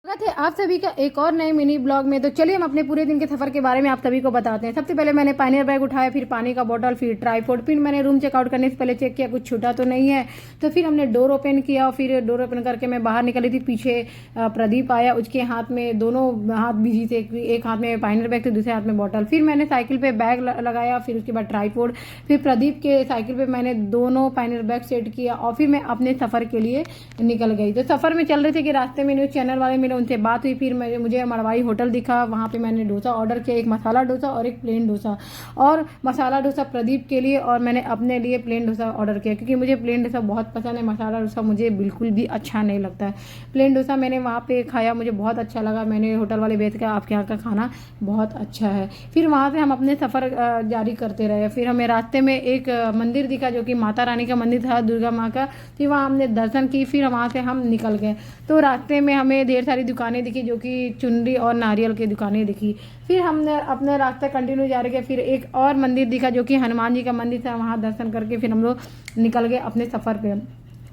स्वागत है आप सभी का एक और नए मिनी ब्लॉग में। तो चलिए हम अपने पूरे दिन के सफर के बारे में आप सभी को बताते हैं। सबसे पहले मैंने पाइनियर बैग उठाया, फिर पानी का बोतल, फिर ट्राईपोड, फिर मैंने रूम चेकआउट करने से पहले चेक किया कुछ छूटा तो नहीं है। तो फिर हमने डोर ओपन किया और फिर डोर ओपन करके मैं बाहर निकली थी। पीछे प्रदीप आया, उसके हाथ में दोनों हाथ बिजी थे, एक हाथ में पाइनियर बैग थे, दूसरे हाथ में बॉटल। फिर मैंने साइकिल पे बैग लगाया, फिर उसके बाद ट्राईपोड, फिर प्रदीप के साइकिल पे मैंने दोनों पाइनियर बैग सेट किया और फिर मैं अपने सफर के लिए निकल गई। तो सफर में चल रहे थे कि रास्ते में न्यूज़ चैनल वाले मिले, उनसे बात हुई। फिर मुझे मड़वाई होटल दिखा, वहाँ पे मैंने डोसा ऑर्डर किया, एक मसाला डोसा और एक प्लेन डोसा। और मसाला डोसा प्रदीप के लिए और मैंने अपने लिए प्लेन डोसा ऑर्डर किया, क्योंकि मुझे प्लेन डोसा बहुत पसंद है, मसाला डोसा मुझे बिल्कुल भी अच्छा नहीं लगता है। प्लेन डोसा मैंने वहाँ पे खाया, मुझे बहुत अच्छा लगा। मैंने होटल वाले बेच के आपके यहाँ का खाना बहुत अच्छा है। फिर वहाँ से हम अपने सफ़र जारी करते रहे। फिर हमें रास्ते में एक मंदिर दिखा जो कि माता रानी का मंदिर था, दुर्गा माँ का। फिर वहाँ हमने दर्शन की, फिर वहाँ से हम निकल गए। तो रास्ते में हमें ढेर सारी दुकानें दिखी जो कि चुनरी और नारियल की दुकानें दिखी। फिर हमने अपना रास्ता कंटिन्यू जारी किया। फिर एक और मंदिर दिखा जो कि हनुमान जी का मंदिर था, वहाँ दर्शन करके फिर हम लोग निकल गए अपने सफ़र पे।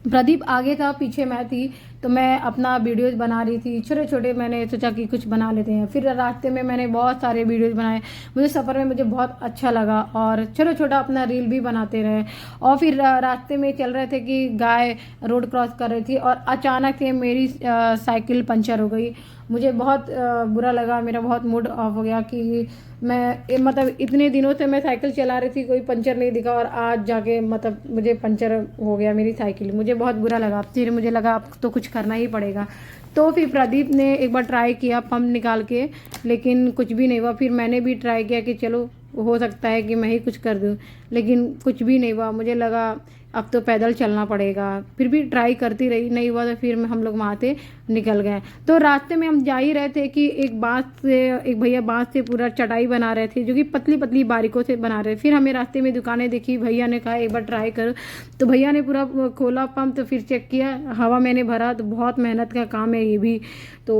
प्रदीप आगे था, पीछे मैं थी। तो मैं अपना वीडियोज़ बना रही थी, छोटे छोटे। मैंने सोचा कि कुछ बना लेते हैं। फिर रास्ते में मैंने बहुत सारे वीडियोज़ बनाए। मुझे सफ़र में मुझे बहुत अच्छा लगा और छोटा छोटा अपना रील भी बनाते रहे। और फिर रास्ते में चल रहे थे कि गाय रोड क्रॉस कर रही थी और अचानक से मेरी साइकिल पंचर हो गई। मुझे बहुत बुरा लगा, मेरा बहुत मूड ऑफ हो गया कि मैं मतलब इतने दिनों से मैं साइकिल चला रही थी, कोई पंचर नहीं दिखा और आज जाके मतलब मुझे पंचर हो गया मेरी साइकिल। मुझे बहुत बुरा लगा। फिर मुझे लगा अब तो कुछ करना ही पड़ेगा। तो फिर प्रदीप ने एक बार ट्राई किया पंप निकाल के, लेकिन कुछ भी नहीं हुआ। फिर मैंने भी ट्राई किया कि चलो हो सकता है कि मैं ही कुछ कर दूं, लेकिन कुछ भी नहीं हुआ। मुझे लगा अब तो पैदल चलना पड़ेगा। फिर भी ट्राई करती रही, नहीं हुआ तो फिर हम लोग वहाँ से निकल गए। तो रास्ते में हम जा ही रहे थे कि एक भैया बांस से पूरा चटाई बना रहे थे, जो कि पतली पतली बारीकों से बना रहे थे। फिर हमें रास्ते में दुकानें दिखी, भैया ने कहा एक बार ट्राई करो। तो भैया ने पूरा खोला पंप, तो फिर चेक किया, हवा मैंने भरा। तो बहुत मेहनत का काम है ये भी। तो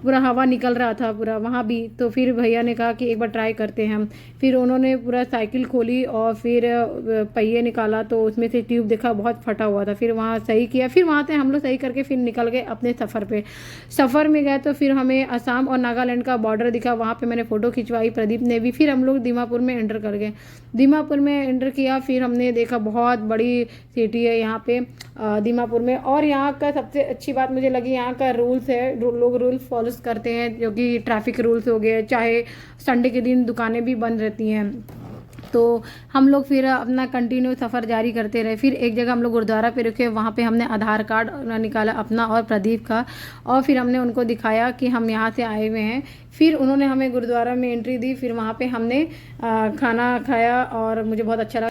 पूरा हवा निकल रहा था पूरा वहाँ भी। तो फिर भैया ने कहा कि एक बार ट्राई करते हैं हम। फिर उन्होंने पूरा साइकिल खोली और फिर पहिए निकाला, तो उसमें से ट्यूब देखा बहुत फटा हुआ था। फिर वहाँ सही किया, फिर वहाँ से हम लोग सही करके फिर निकल गए अपने सफ़र पे। सफ़र में गए तो फिर हमें असम और नागालैंड का बॉर्डर दिखा, वहाँ पे मैंने फ़ोटो खिंचवाई, प्रदीप ने भी। फिर हम लोग दीमापुर में एंटर कर गए। दीमापुर में एंटर किया, फिर हमने देखा बहुत बड़ी सिटी है यहाँ पे दीमापुर में। और यहाँ का सबसे अच्छी बात मुझे लगी, यहाँ का रूल्स है, लोग रूल्स फॉलो करते हैं, जो कि ट्रैफिक रूल्स हो गए। चाहे संडे के दिन दुकानें भी बंद रहती हैं। तो हम लोग फिर अपना कंटिन्यू सफ़र जारी करते रहे। फिर एक जगह हम लोग गुरुद्वारा पे रुके, वहाँ पे हमने आधार कार्ड निकाला अपना और प्रदीप का, और फिर हमने उनको दिखाया कि हम यहाँ से आए हुए हैं। फिर उन्होंने हमें गुरुद्वारा में एंट्री दी। फिर वहाँ पे हमने खाना खाया और मुझे बहुत अच्छा लगा।